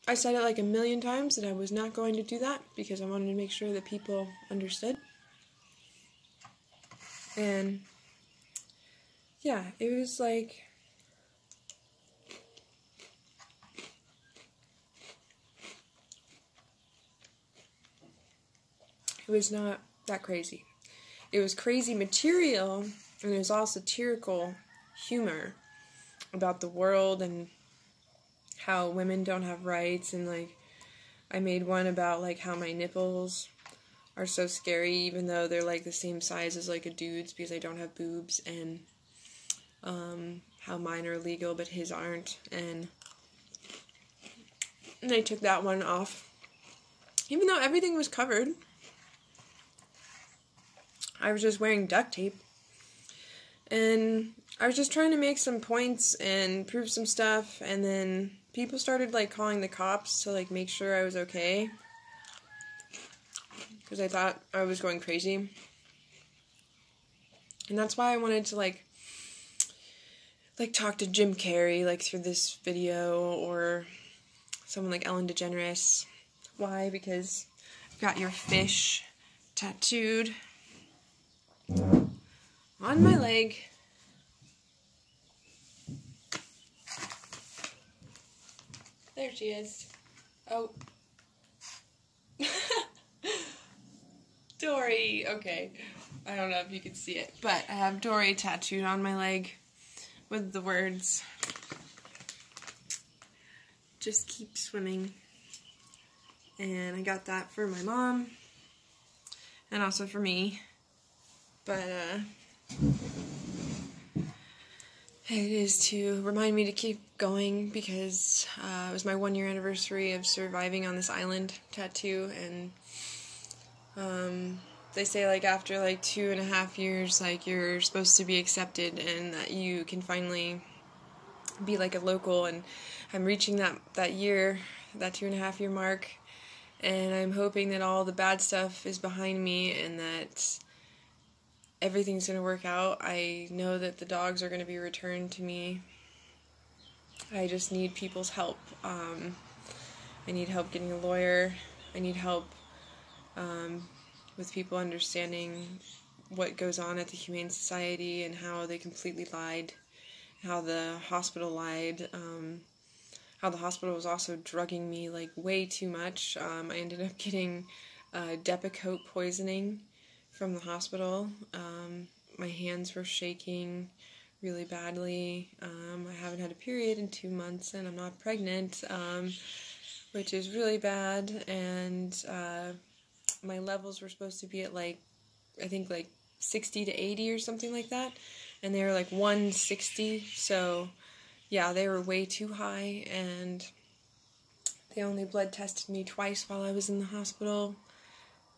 I said it like a million times that I was not going to do that because I wanted to make sure that people understood. And yeah, it was like, it was not that crazy. It was crazy material, and it was all satirical humor about the world and how women don't have rights, and like I made one about like how my nipples are so scary even though they're like the same size as like a dude's because I don't have boobs, and how mine are illegal but his aren't, and I took that one off even though everything was covered. I was just wearing duct tape, and I was just trying to make some points and prove some stuff, and then people started like calling the cops to like make sure I was okay because I thought I was going crazy. And that's why I wanted to like talk to Jim Carrey like through this video, or someone like Ellen DeGeneres. Why? Because I've got your fish tattooed on my leg. There she is. Oh. Dory. Okay. I don't know if you can see it, but I have Dory tattooed on my leg with the words, "Just keep swimming." And I got that for my mom and also for me. But it is to remind me to keep going because it was my 1-year anniversary of surviving on this island tattoo, and they say like after like 2.5 years like you're supposed to be accepted and that you can finally be like a local, and I'm reaching that year, that 2.5 year mark, and I'm hoping that all the bad stuff is behind me and that everything's going to work out. I know that the dogs are going to be returned to me. I just need people's help. I need help getting a lawyer. I need help with people understanding what goes on at the Humane Society and how they completely lied, how the hospital lied, how the hospital was also drugging me like way too much. I ended up getting Depakote poisoning from the hospital. My hands were shaking really badly. I haven't had a period in 2 months, and I'm not pregnant, which is really bad. And my levels were supposed to be at like, I think like 60 to 80 or something like that, and they were like 160. So yeah, they were way too high, and they only blood tested me twice while I was in the hospital.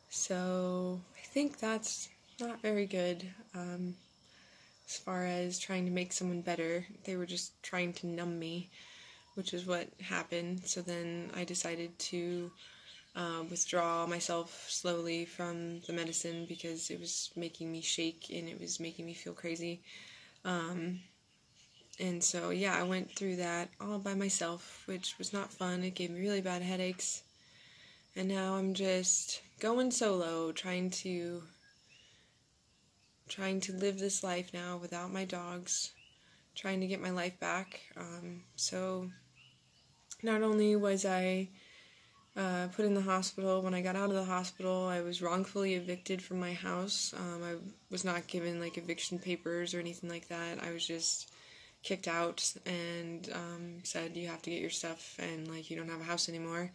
So I think that's not very good as far as trying to make someone better. They were just trying to numb me, which is what happened. So then I decided to withdraw myself slowly from the medicine because it was making me shake and it was making me feel crazy. And so yeah, I went through that all by myself, which was not fun. It gave me really bad headaches. And now I'm just going solo, trying to live this life now without my dogs, trying to get my life back. So not only was I put in the hospital, when I got out of the hospital, I was wrongfully evicted from my house. I was not given like eviction papers or anything like that. I was just kicked out and said you have to get your stuff and like you don't have a house anymore.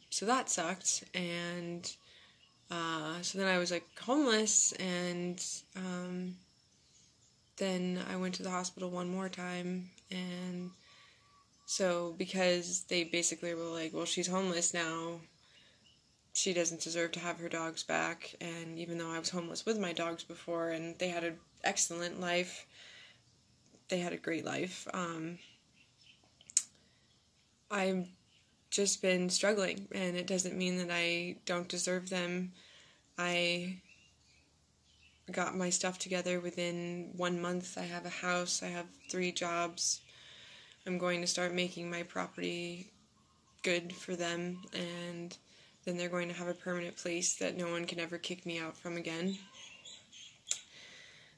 So that sucked, and so then I was like homeless, and then I went to the hospital one more time, and so because they basically were like, well, she's homeless now, she doesn't deserve to have her dogs back. And even though I was homeless with my dogs before and they had an excellent life, they had a great life, I've just been struggling, and it doesn't mean that I don't deserve them. I got my stuff together within 1 month. I have a house, I have 3 jobs. I'm going to start making my property good for them, and then they're going to have a permanent place that no one can ever kick me out from again.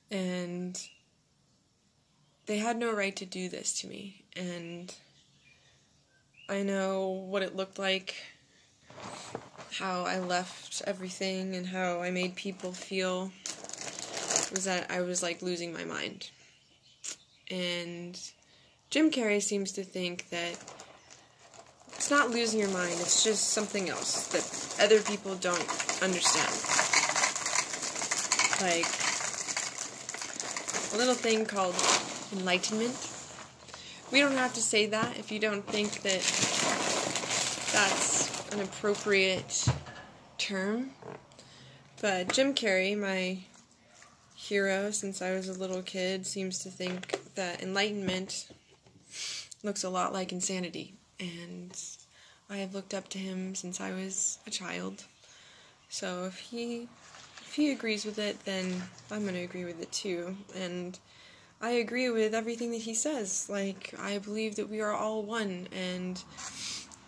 And they had no right to do this to me, and I know what it looked like, how I left everything, and how I made people feel, was that I was like losing my mind. And Jim Carrey seems to think that it's not losing your mind, it's just something else that other people don't understand. Like a little thing called enlightenment. We don't have to say that if you don't think that that's an appropriate term. But Jim Carrey, my hero since I was a little kid, seems to think that enlightenment looks a lot like insanity. And I have looked up to him since I was a child. So if he agrees with it, then I'm going to agree with it too. And I agree with everything that he says. Like, I believe that we are all one, and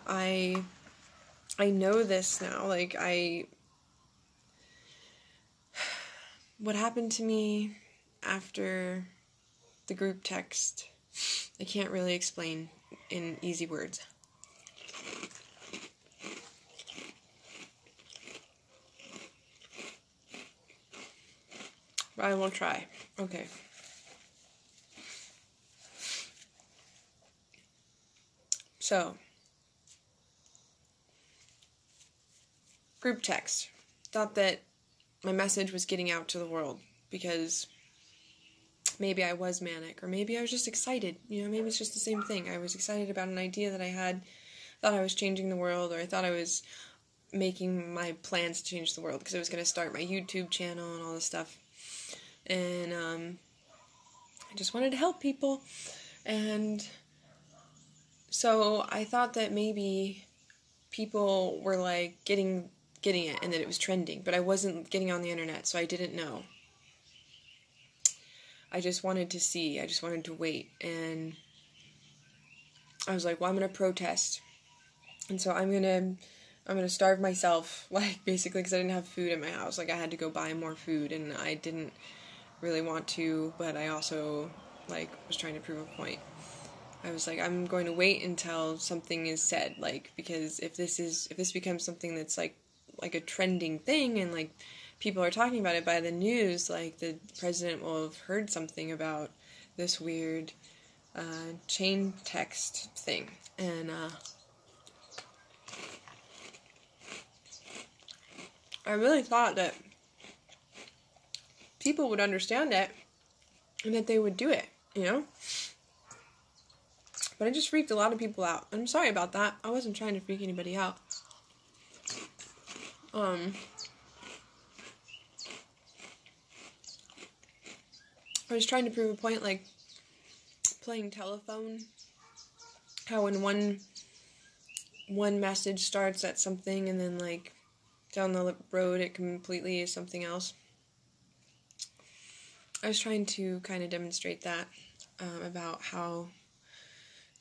I know this now. Like, what happened to me after the group text, I can't really explain in easy words. But I will try. Okay. So, group text. Thought that my message was getting out to the world because maybe I was manic, or maybe I was just excited. Maybe it's just the same thing. I was excited about an idea that I had, thought I was changing the world, or I thought I was making my plans to change the world because I was going to start my YouTube channel and all this stuff. And I just wanted to help people. And so I thought that maybe people were like getting it and that it was trending, but I wasn't getting on the internet, so I didn't know. I just wanted to see, I just wanted to wait, and I was like, well, I'm going to protest, and so I'm going to starve myself, like, basically, because I didn't have food in my house. Like, I had to go buy more food, and I didn't really want to, but I also, like, was trying to prove a point. I was like, I'm going to wait until something is said, like, because if this becomes something that's like a trending thing, and like people are talking about it by the news, like the president will have heard something about this weird chain text thing. And I really thought that people would understand it and that they would do it, But I just freaked a lot of people out. I'm sorry about that. I wasn't trying to freak anybody out. I was trying to prove a point, like playing telephone. How when one message starts at something, and then like down the road it completely is something else. I was trying to kind of demonstrate that about how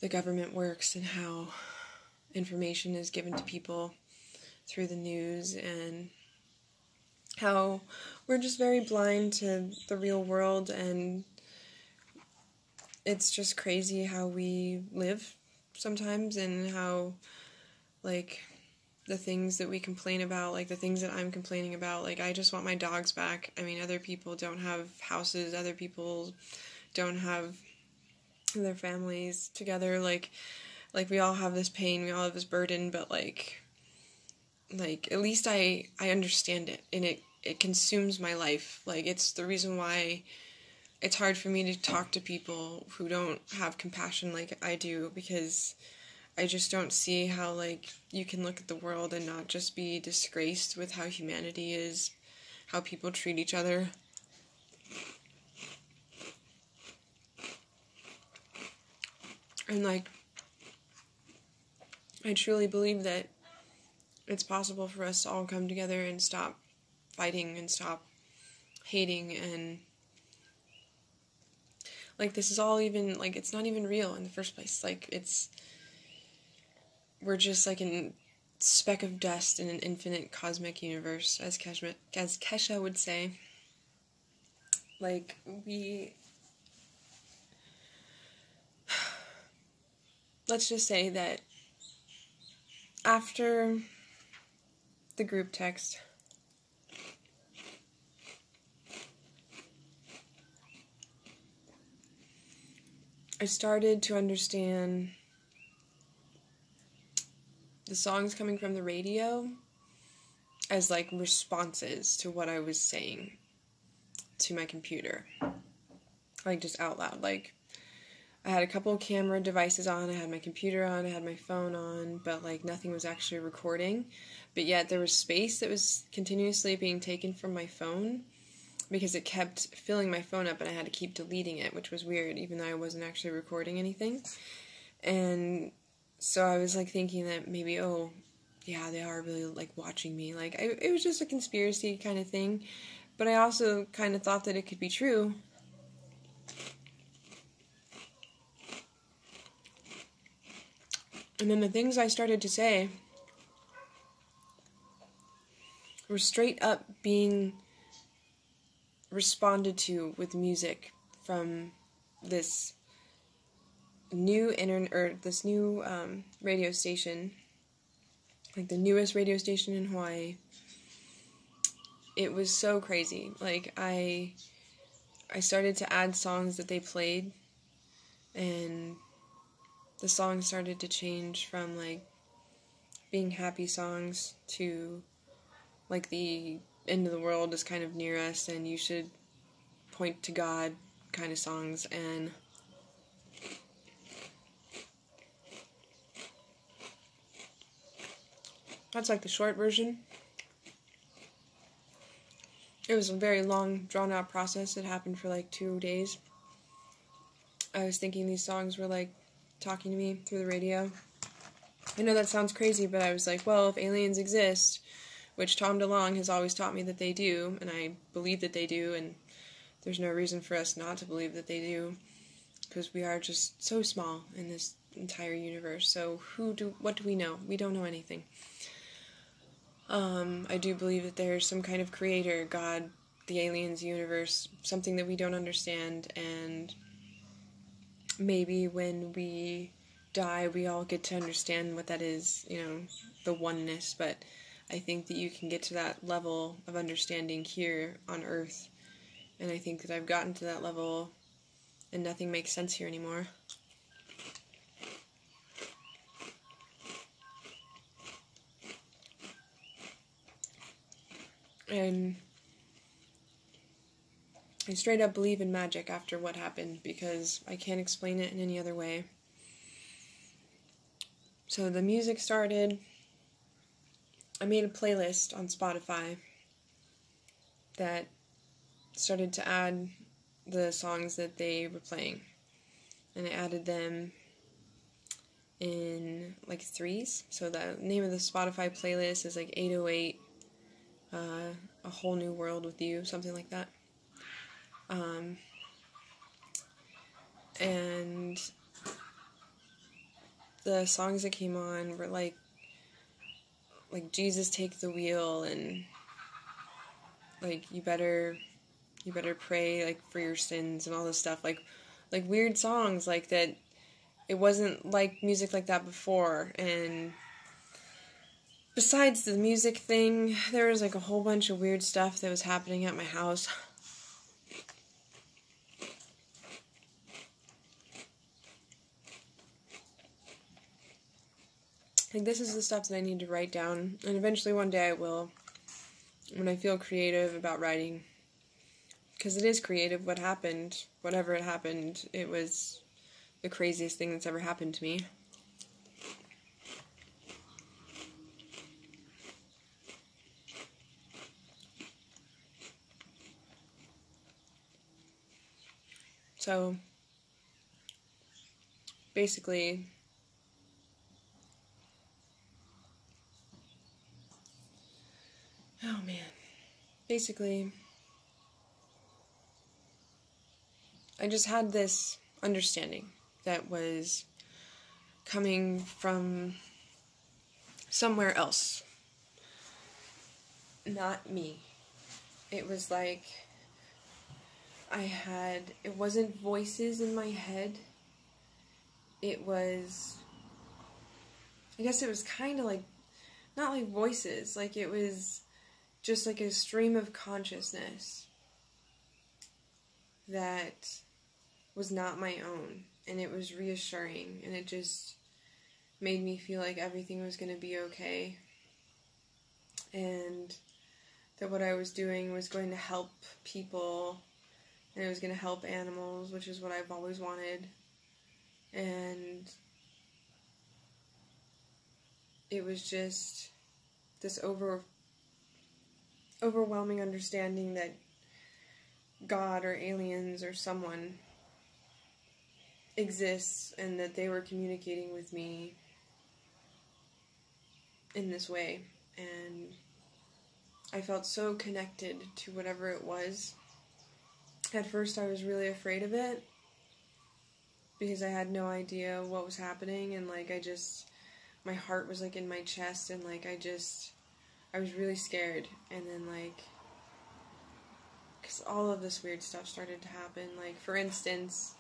the government works and how information is given to people through the news, and how we're just very blind to the real world, and it's just crazy how we live sometimes, and how, like, the things that we complain about, like the things that I'm complaining about, like, I just want my dogs back. I mean, other people don't have houses, other people don't have their families together, like we all have this pain, we all have this burden, but like at least I understand it, and it consumes my life. Like, it's the reason why it's hard for me to talk to people who don't have compassion like I do, because I just don't see how, like, you can look at the world and not just be disgraced with how humanity is, how people treat each other. And, like, I truly believe that it's possible for us to all come together and stop fighting and stop hating, and like, this is all even, like, it's not even real in the first place. Like, we're just like a speck of dust in an infinite cosmic universe, as Kesha would say. Like, let's just say that after the group text, I started to understand the songs coming from the radio as like responses to what I was saying to my computer, like just out loud. Like, I had a couple camera devices on, I had my computer on, I had my phone on, but like nothing was actually recording. But yet there was space that was continuously being taken from my phone because it kept filling my phone up and I had to keep deleting it, which was weird, even though I wasn't actually recording anything. And so I was like thinking that maybe, oh, yeah, they are really like watching me. Like, it was just a conspiracy kind of thing. But I also kind of thought that it could be true. And then the things I started to say were straight up being responded to with music from this new radio station, like the newest radio station in Hawaii. It was so crazy. Like, I started to add songs that they played, and the songs started to change from like being happy songs to like the end of the world is kind of near us and you should point to God kind of songs. And that's like the short version. It was a very long, drawn-out process. It happened for like 2 days. I was thinking these songs were like talking to me through the radio. I know that sounds crazy, but I was like, well, if aliens exist, which Tom DeLonge has always taught me that they do, and I believe that they do, and there's no reason for us not to believe that they do, because we are just so small in this entire universe. So what do we know? We don't know anything. I do believe that there's some kind of creator, God, the aliens, universe, something that we don't understand, and maybe when we die, we all get to understand what that is, the oneness. But I think that you can get to that level of understanding here on Earth, and I think that I've gotten to that level, and nothing makes sense here anymore. And I straight up believe in magic after what happened, because I can't explain it in any other way. So the music started. I made a playlist on Spotify that started to add the songs that they were playing. And I added them in like threes. So the name of the Spotify playlist is like 808, A Whole New World with You, something like that. And the songs that came on were like Jesus Take the Wheel, and like you better pray like for your sins and all this stuff, like weird songs like that. It wasn't like music like that before. And besides the music thing, there was like a whole bunch of weird stuff that was happening at my house. Like, this is the stuff that I need to write down, and eventually one day I will, when I feel creative about writing. Because it is creative what happened. Whatever had happened, it was the craziest thing that's ever happened to me. So, basically, I just had this understanding that was coming from somewhere else. Not me. It was like it wasn't voices in my head. It was, I guess it was kind of like, not like voices, like it was just like a stream of consciousness that was not my own, and it was reassuring, and it just made me feel like everything was going to be okay, and that what I was doing was going to help people, and it was going to help animals, which is what I've always wanted, and it was just this overwhelming understanding that God or aliens or someone exists, and that they were communicating with me in this way, and I felt so connected to whatever it was. At first I was really afraid of it, because I had no idea what was happening, and like my heart was like in my chest, and like I was really scared, and then like, because all of this weird stuff started to happen. Like, for instance,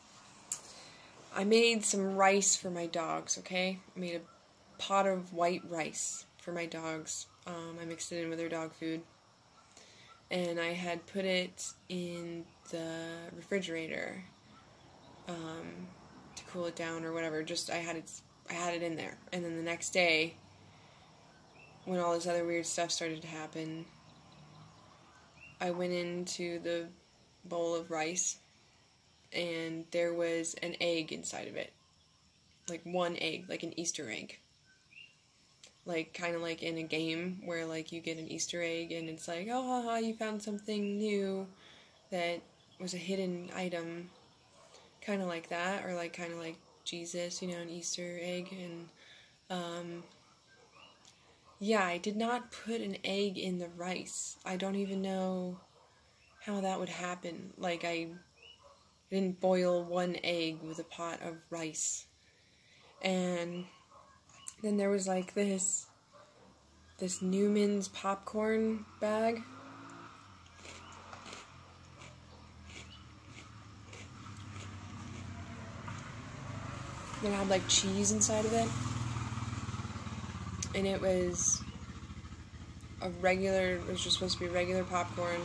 I made some rice for my dogs, okay? I made a pot of white rice for my dogs. I mixed it in with their dog food. And I had put it in the refrigerator to cool it down or whatever. Just, I had it in there. And then the next day, when all this other weird stuff started to happen, I went into the bowl of rice, and there was an egg inside of it. Like one egg, like an Easter egg. Like, kind of like in a game where, like, you get an Easter egg and it's like, oh, haha, you found something new that was a hidden item. Kind of like that, or like, kind of like Jesus, you know, an Easter egg. And, yeah, I did not put an egg in the rice. I don't even know how that would happen. Like, I didn't boil one egg with a pot of rice. And then there was like this Newman's popcorn bag. That had like cheese inside of it. And it was just supposed to be regular popcorn.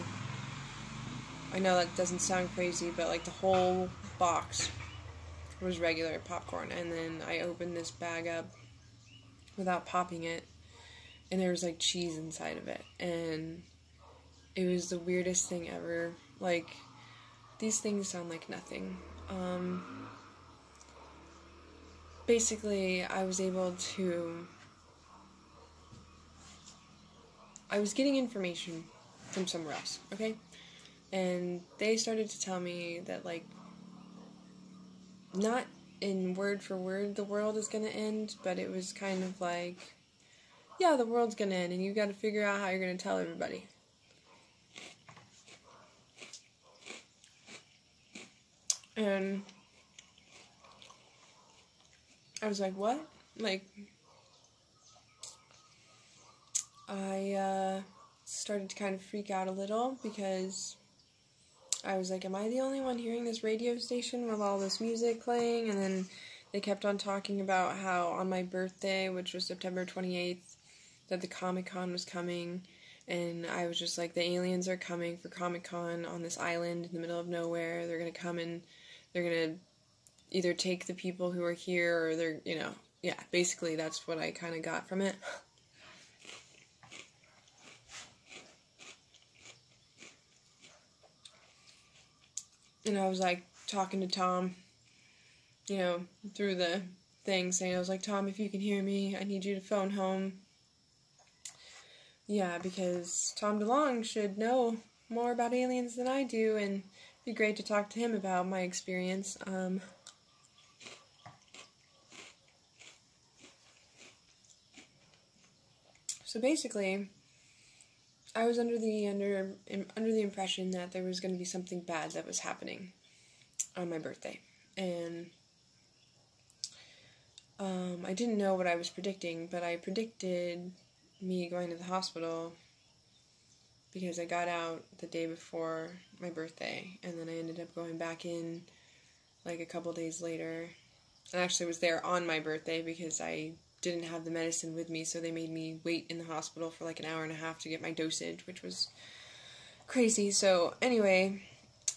I know that doesn't sound crazy, but like the whole box was regular popcorn. And then I opened this bag up without popping it, and there was like cheese inside of it, and it was the weirdest thing ever. Like, these things sound like nothing. Basically, I was getting information from somewhere else, okay? And they started to tell me that, like, not in word for word the world is gonna end, but it was kind of like, yeah, the world's gonna end, and you gotta figure out how you're gonna tell everybody. And I was like, what? Like, I started to kind of freak out a little, because I was like, am I the only one hearing this radio station with all this music playing? And then they kept on talking about how on my birthday, which was September 28th, that the Comic-Con was coming, and I was just like, the aliens are coming for Comic-Con on this island in the middle of nowhere. They're going to come and they're going to either take the people who are here, or they're, you know, yeah, basically that's what I kind of got from it. And I was like talking to Tom, you know, through the thing, saying, I was like, Tom, if you can hear me, I need you to phone home. Yeah, because Tom DeLonge should know more about aliens than I do, and it'd be great to talk to him about my experience. So basically, I was under the impression that there was going to be something bad that was happening on my birthday, and I didn't know what I was predicting, but I predicted me going to the hospital because I got out the day before my birthday, and then I ended up going back in like a couple days later. I actually was there on my birthday because I didn't have the medicine with me, so they made me wait in the hospital for like an hour and a half to get my dosage, which was crazy. So anyway,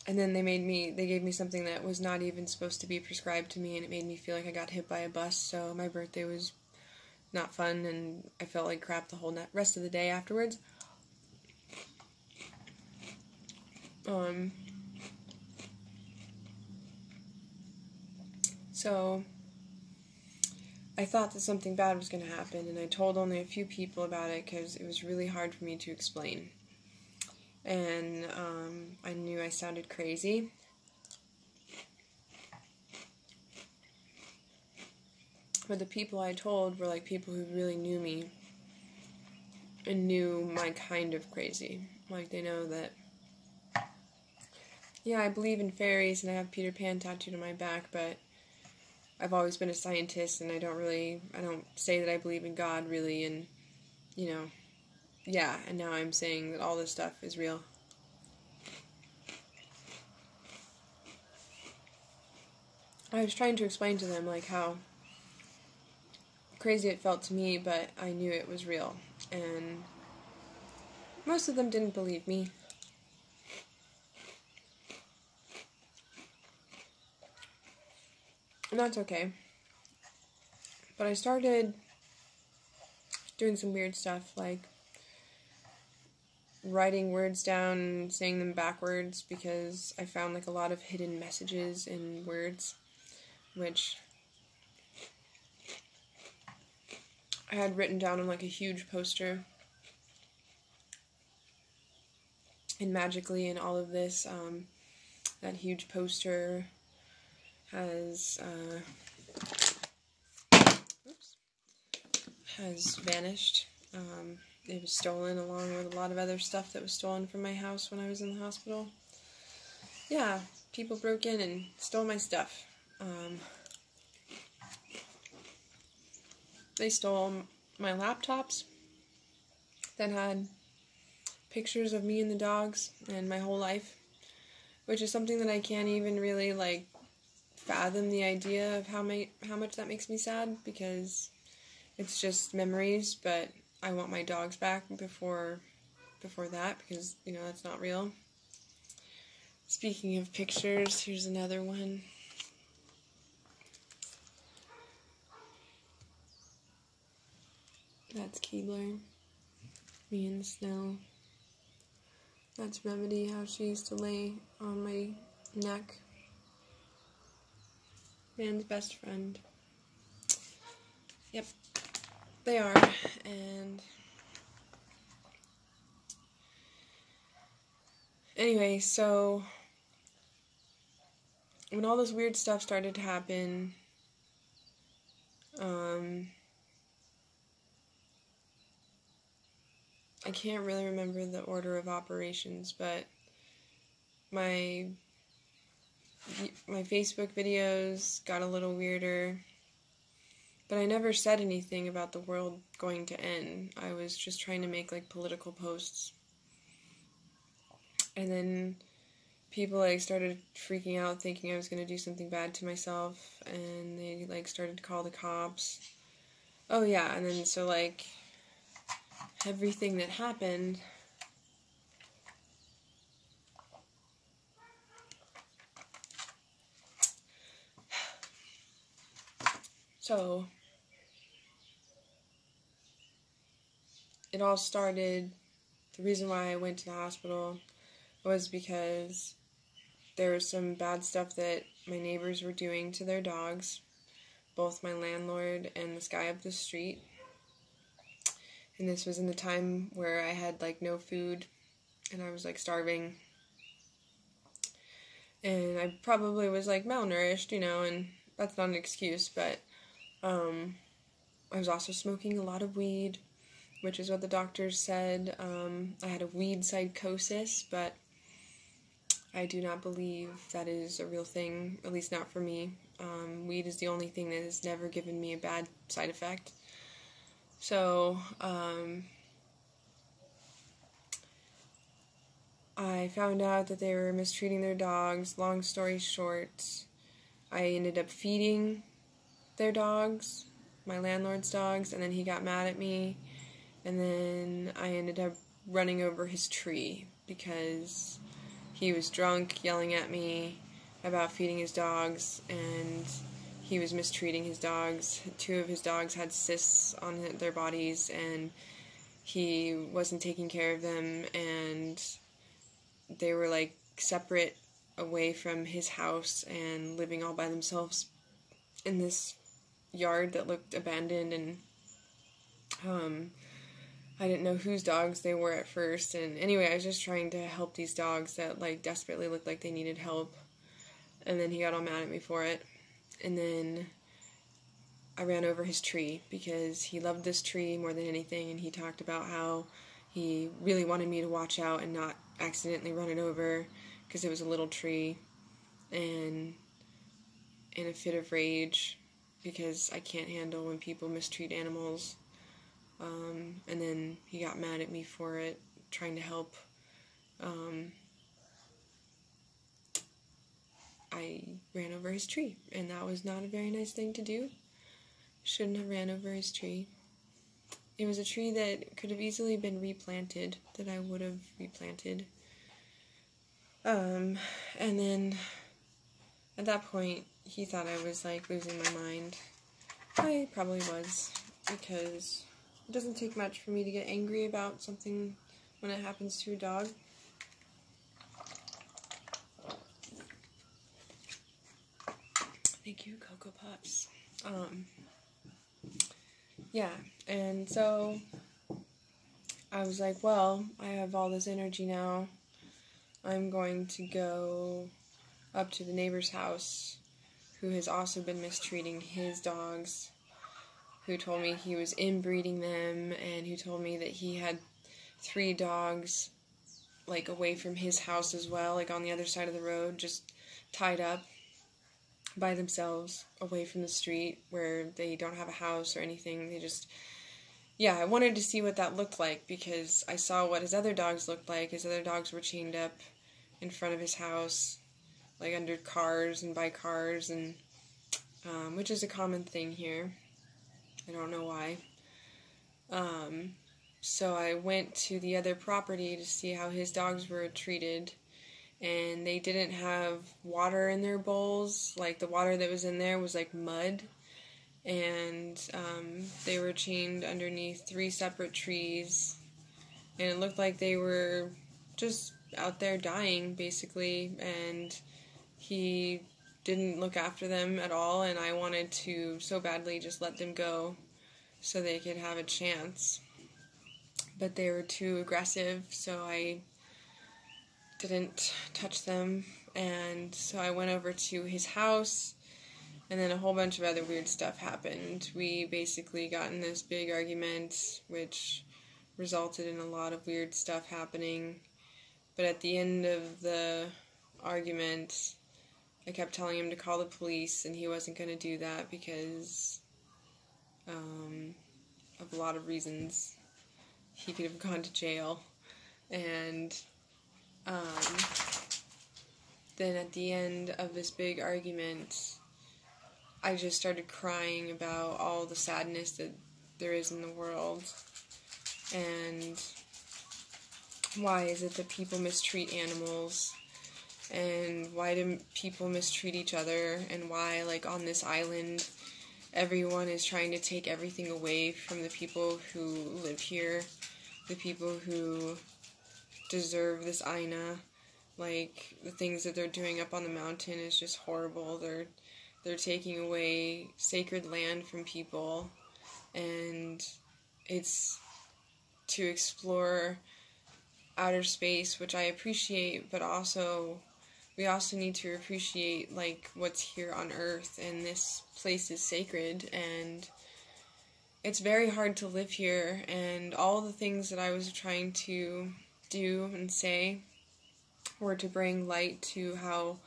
and then they gave me something that was not even supposed to be prescribed to me, and it made me feel like I got hit by a bus, so my birthday was not fun, and I felt like crap the whole rest of the day afterwards. So I thought that something bad was going to happen, and I told only a few people about it because it was really hard for me to explain. And I knew I sounded crazy. But the people I told were like people who really knew me and knew my kind of crazy. Like, they know that, yeah, I believe in fairies and I have Peter Pan tattooed on my back, but I've always been a scientist, and I don't say that I believe in God, really, and, you know, yeah, and now I'm saying that all this stuff is real. I was trying to explain to them, like, how crazy it felt to me, but I knew it was real, and most of them didn't believe me. And that's okay. But I started doing some weird stuff, like writing words down and saying them backwards, because I found like a lot of hidden messages in words, which I had written down on like a huge poster. And magically in all of this, that huge poster has vanished. It was stolen along with a lot of other stuff that was stolen from my house when I was in the hospital. Yeah, people broke in and stole my stuff. They stole my laptops that had pictures of me and the dogs and my whole life, which is something that I can't even really, like, fathom the idea of how much that makes me sad, because it's just memories, but I want my dogs back before that, because, you know, that's not real. Speaking of pictures, here's another one. That's Keebler, me in the snow. That's Remedy, how she used to lay on my neck. Man's best friend. Yep, they are. And anyway, so when all this weird stuff started to happen, I can't really remember the order of operations, but my Facebook videos got a little weirder, but I never said anything about the world going to end. I was just trying to make, like, political posts. And then people, like, started freaking out, thinking I was going to do something bad to myself, and they, like, started to call the cops. Oh, yeah, and then, so, like, everything that happened, so it all started, the reason why I went to the hospital was because there was some bad stuff that my neighbors were doing to their dogs, both my landlord and this guy up the street. And this was in the time where I had, like, no food, and I was, like, starving. And I probably was, like, malnourished, you know, and that's not an excuse, but I was also smoking a lot of weed, which is what the doctors said. I had a weed psychosis, but I do not believe that is a real thing, at least not for me. Weed is the only thing that has never given me a bad side effect. So, I found out that they were mistreating their dogs. Long story short, I ended up feeding their dogs, my landlord's dogs, and then he got mad at me, and then I ended up running over his tree because he was drunk, yelling at me about feeding his dogs, and he was mistreating his dogs. 2 of his dogs had cysts on their bodies, and he wasn't taking care of them, and they were like separate away from his house and living all by themselves in this yard that looked abandoned, and I didn't know whose dogs they were at first, and anyway, I was just trying to help these dogs that like desperately looked like they needed help, and then he got all mad at me for it, and then I ran over his tree because he loved this tree more than anything, and he talked about how he really wanted me to watch out and not accidentally run it over because it was a little tree, and in a fit of rage because I can't handle when people mistreat animals. And then he got mad at me for it, trying to help. I ran over his tree, and that was not a very nice thing to do. Shouldn't have ran over his tree. It was a tree that could have easily been replanted, that I would have replanted. And then at that point, he thought I was like losing my mind. I probably was, because it doesn't take much for me to get angry about something when it happens to a dog. Thank you, Cocoa Puffs. Yeah, and so I was like, well, I have all this energy now. I'm going to go up to the neighbor's house, who has also been mistreating his dogs, who told me he was inbreeding them, and who told me that he had 3 dogs, like, away from his house as well, like, on the other side of the road, just tied up by themselves, away from the street, where they don't have a house or anything. They just, yeah, I wanted to see what that looked like, because I saw what his other dogs looked like. His other dogs were chained up in front of his house, like under cars and by cars, and which is a common thing here. I don't know why. So I went to the other property to see how his dogs were treated, and they didn't have water in their bowls. Like, the water that was in there was like mud, and they were chained underneath 3 separate trees, and it looked like they were just out there dying, basically, and he didn't look after them at all, and I wanted to so badly just let them go so they could have a chance. But they were too aggressive, so I didn't touch them, and so I went over to his house, and then a whole bunch of other weird stuff happened. We basically got in this big argument, which resulted in a lot of weird stuff happening, but at the end of the argument, I kept telling him to call the police, and he wasn't going to do that because of a lot of reasons. He could have gone to jail, and then at the end of this big argument, I just started crying about all the sadness that there is in the world, and why is it that people mistreat animals, and why do people mistreat each other, and why, like, on this island, everyone is trying to take everything away from the people who live here, the people who deserve this HUMANE. Like, the things that they're doing up on the mountain is just horrible. They're taking away sacred land from people, and it's to explore outer space, which I appreciate, but also we also need to appreciate, like, what's here on Earth, and this place is sacred, and it's very hard to live here, and all the things that I was trying to do and say were to bring light to how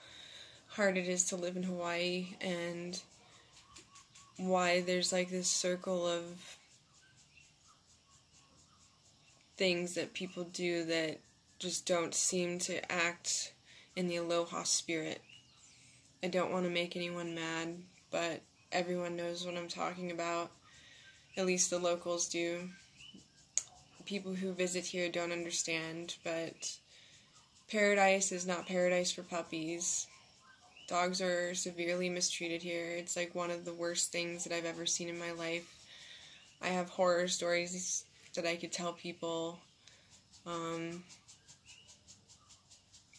hard it is to live in Hawaii, and why there's like this circle of things that people do that just don't seem to act in the aloha spirit. I don't want to make anyone mad, but everyone knows what I'm talking about. At least the locals do. People who visit here don't understand, but paradise is not paradise for puppies. Dogs are severely mistreated here. It's like one of the worst things that I've ever seen in my life. I have horror stories that I could tell people.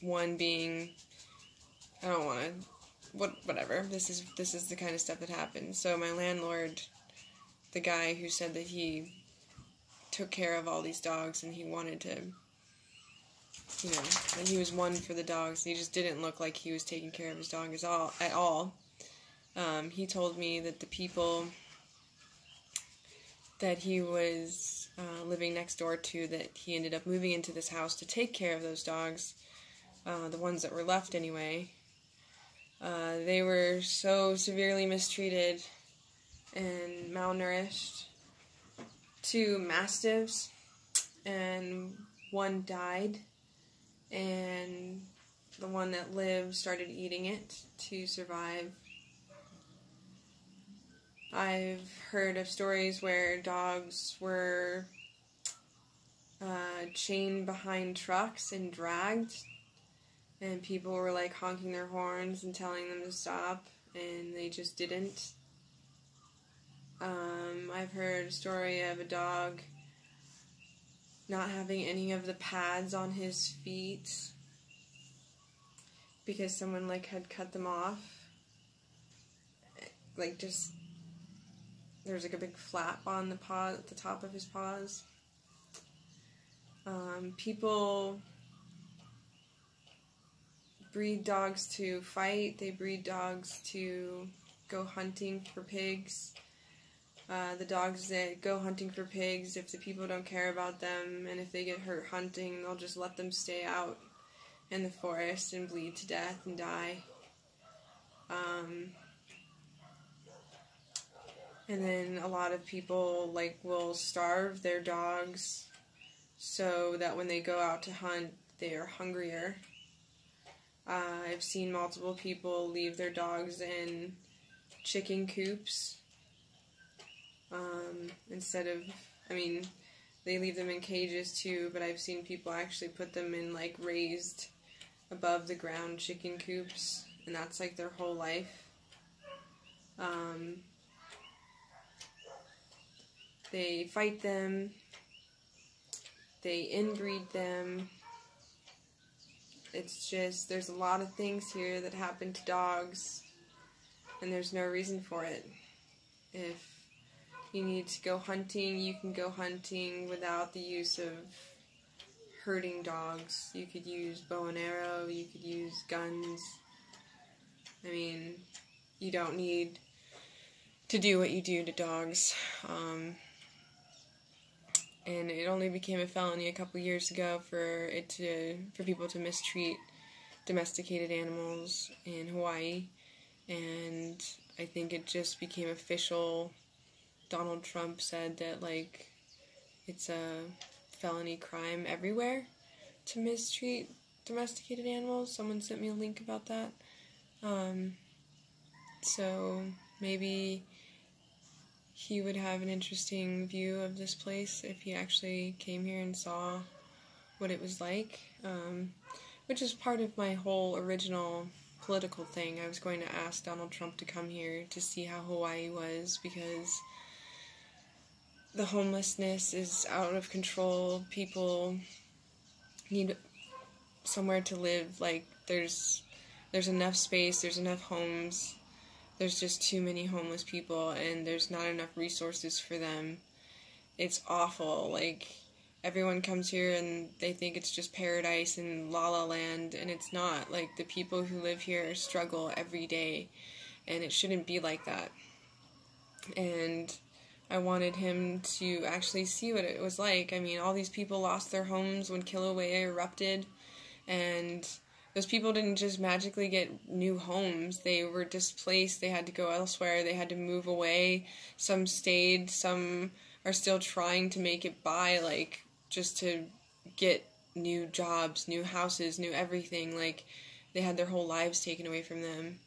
One being, I don't want to, whatever. This is the kind of stuff that happens. So my landlord, the guy who said that he took care of all these dogs and he wanted to, and he was one for the dogs. He just didn't look like he was taking care of his dog at all. He told me that the people that he was living next door to, that he ended up moving into this house to take care of those dogs, the ones that were left anyway, they were so severely mistreated and malnourished. 2 mastiffs, and one died, and the one that lived started eating it to survive. I've heard of stories where dogs were chained behind trucks and dragged, and people were like honking their horns and telling them to stop, and they just didn't. I've heard a story of a dog not having any of the pads on his feet because someone like had cut them off. Like just, there's like a big flap on the paw, at the top of his paws. People breed dogs to fight. They breed dogs to go hunting for pigs. The dogs that go hunting for pigs, if the people don't care about them and if they get hurt hunting, they'll just let them stay out in the forest and bleed to death and die. And then a lot of people will starve their dogs so that when they go out to hunt, they are hungrier. I've seen multiple people leave their dogs in chicken coops. Instead of, they leave them in cages too, but I've seen people actually put them in raised above the ground chicken coops, and that's their whole life. They fight them, they inbreed them. It's just, there's a lot of things here that happen to dogs, and there's no reason for it. If you need to go hunting, you can go hunting without the use of hurting dogs. You could use bow and arrow, you could use guns. You don't need to do what you do to dogs. And it only became a felony a couple years ago for people to mistreat domesticated animals in Hawaii, and I think it just became official. Donald Trump said that it's a felony crime everywhere to mistreat domesticated animals. Someone sent me a link about that. So maybe he would have an interesting view of this place if he actually came here and saw what it was like, which is part of my whole original political thing. I was going to ask Donald Trump to come here to see how Hawaii was, because the homelessness is out of control. People need somewhere to live. There's enough space, there's enough homes. There's just too many homeless people, and there's not enough resources for them. It's awful. Everyone comes here and they think it's just paradise and la la land, and it's not. The people who live here struggle every day, and it shouldn't be like that. And I wanted him to actually see what it was like. All these people lost their homes when Kilauea erupted, and those people didn't just magically get new homes. They were displaced. They had to go elsewhere. They had to move away. Some stayed. Some are still trying to make it by, like, just to get new jobs, new houses, new everything. Like, they had their whole lives taken away from them.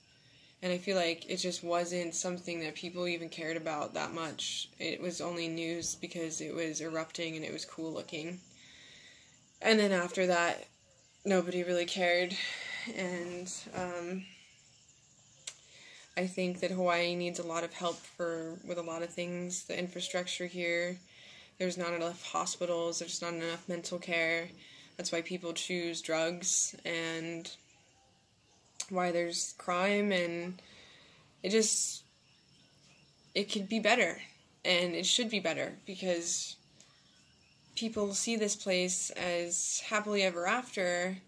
And I feel like it just wasn't something that people even cared about that much. It was only news because it was erupting and it was cool looking. And then after that, nobody really cared. And I think that Hawaii needs a lot of help with a lot of things. The infrastructure here, there's not enough hospitals, there's not enough mental care. That's why people choose drugs, and why there's crime, and it could be better, and it should be better, because people see this place as happily ever after,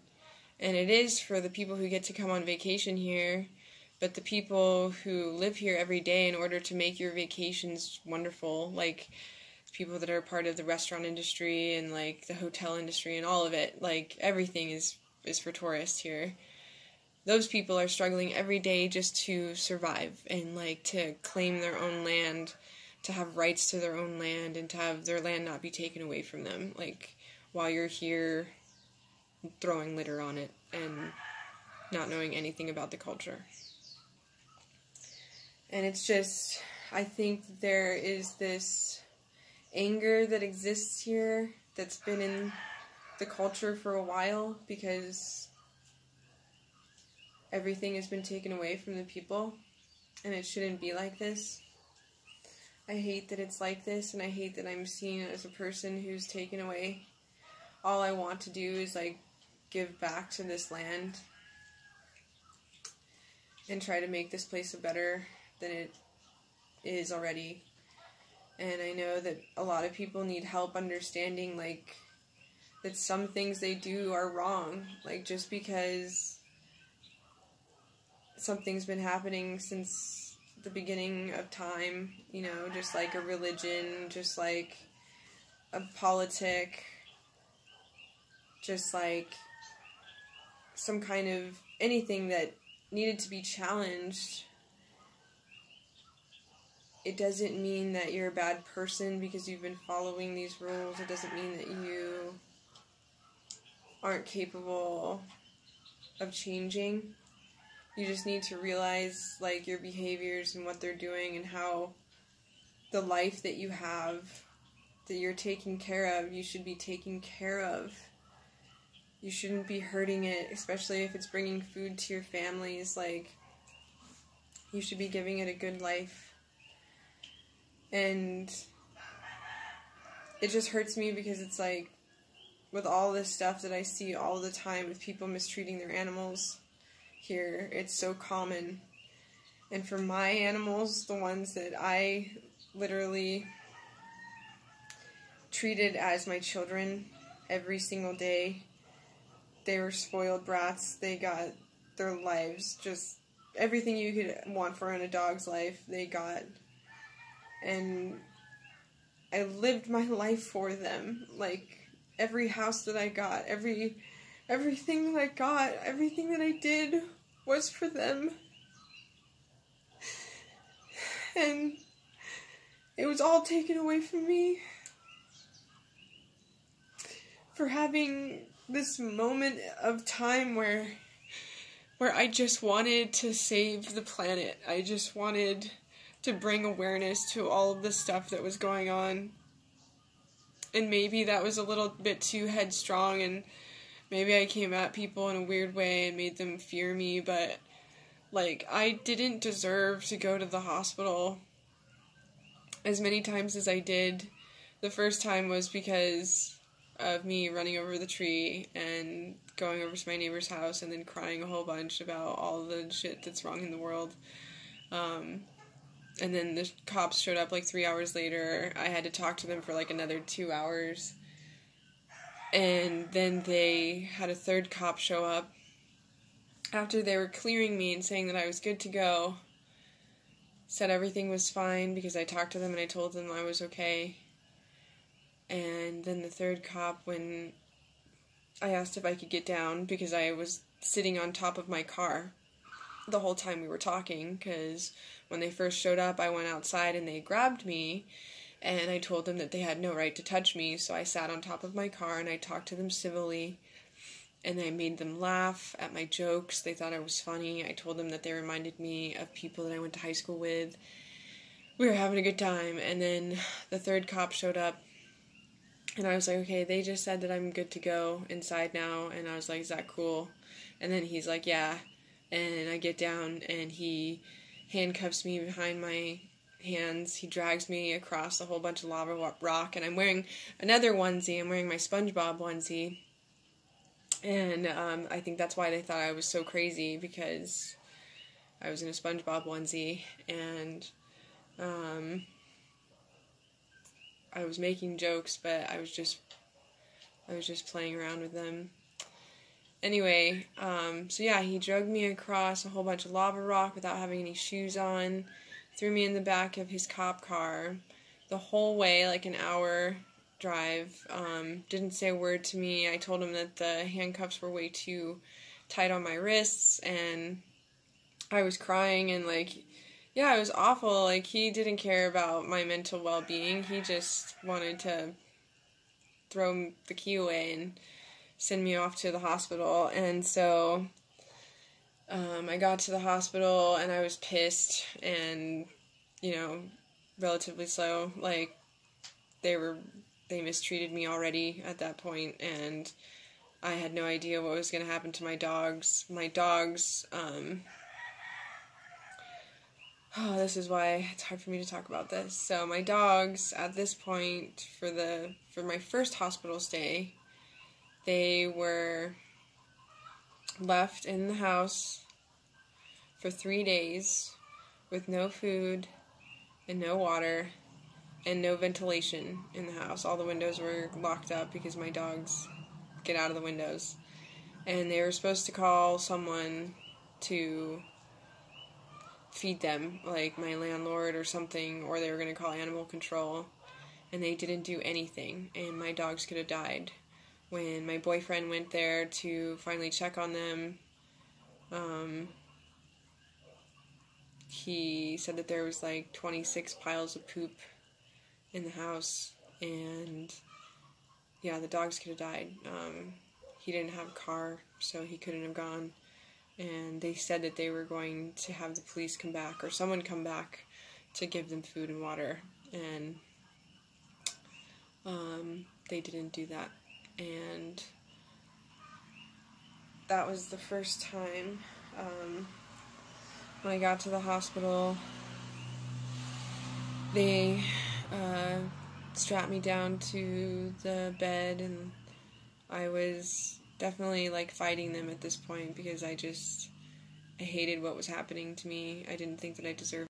and it is for the people who get to come on vacation here, but the people who live here every day in order to make your vacations wonderful, like people that are part of the restaurant industry and like the hotel industry and all of it, like everything is for tourists here. Those people are struggling every day just to survive and like to claim their own land, to have rights to their own land, and to have their land not be taken away from them, like while you're here throwing litter on it and not knowing anything about the culture. And it's just, I think there is this anger that exists here that's been in the culture for a while, because everything has been taken away from the people, and it shouldn't be like this. I hate that it's like this, and I hate that I'm seen as a person who's taken away. All I want to do is like give back to this land and try to make this place better than it is already. And I know that a lot of people need help understanding, like, that some things they do are wrong. Like, just because something's been happening since the beginning of time, you know, just like a religion, just like a politic, just like some kind of anything that needed to be challenged, it doesn't mean that you're a bad person because you've been following these rules. It doesn't mean that you aren't capable of changing. You just need to realize, like, your behaviors and what they're doing and how the life that you have, that you're taking care of, you should be taking care of. You shouldn't be hurting it, especially if it's bringing food to your families. Like, you should be giving it a good life. And it just hurts me because it's like, with all this stuff that I see all the time with people mistreating their animals here, it's so common. And for my animals, the ones that I literally treated as my children every single day, they were spoiled brats. They got their lives, just everything you could want for in a dog's life, they got. And I lived my life for them. Like, every house that I got, everything that I got, everything that I did was for them. And it was all taken away from me for having this moment of time where I just wanted to save the planet. I just wanted to bring awareness to all of the stuff that was going on. And maybe that was a little bit too headstrong, and maybe I came at people in a weird way and made them fear me, but, like, I didn't deserve to go to the hospital as many times as I did. The first time was because of me running over the tree and going over to my neighbor's house and then crying a whole bunch about all the shit that's wrong in the world. And then the cops showed up like 3 hours later. I had to talk to them for like another 2 hours. And then they had a third cop show up after they were clearing me and saying that I was good to go. Said everything was fine because I talked to them and I told them I was okay. And then the third cop, when I asked if I could get down because I was sitting on top of my car the whole time we were talking, because when they first showed up, I went outside and they grabbed me, and I told them that they had no right to touch me, so I sat on top of my car and I talked to them civilly, and I made them laugh at my jokes. They thought I was funny. I told them that they reminded me of people that I went to high school with. We were having a good time, and then the third cop showed up, and I was like, okay, they just said that I'm good to go inside now, and I was like, is that cool? And then he's like, yeah, and I get down, and he handcuffs me behind my hands. He drags me across a whole bunch of lava rock, and I'm wearing another onesie. I'm wearing my SpongeBob onesie, and I think that's why they thought I was so crazy, because I was in a SpongeBob onesie, and I was making jokes, but I was just playing around with them. Anyway, so yeah, he dragged me across a whole bunch of lava rock without having any shoes on, threw me in the back of his cop car the whole way, like an hour drive, didn't say a word to me. I told him that the handcuffs were way too tight on my wrists, and I was crying, and like, yeah, it was awful. Like, he didn't care about my mental well-being. He just wanted to throw the key away and send me off to the hospital. And so I got to the hospital, and I was pissed and, you know, relatively so. Like, they mistreated me already at that point, and I had no idea what was going to happen to my dogs. My dogs, oh, this is why it's hard for me to talk about this. So my dogs, at this point, for my first hospital stay, they were left in the house for 3 days with no food and no water and no ventilation in the house. All the windows were locked up because my dogs get out of the windows. And they were supposed to call someone to feed them, like my landlord or something, or they were going to call animal control. And they didn't do anything, and my dogs could have died. When my boyfriend went there to finally check on them, he said that there was like 26 piles of poop in the house, and yeah, the dogs could have died. He didn't have a car, so he couldn't have gone, and they said that they were going to have the police come back, or someone come back to give them food and water, and they didn't do that. And that was the first time. When I got to the hospital, they strapped me down to the bed, and I was definitely like fighting them at this point, because I hated what was happening to me. I didn't think that I deserved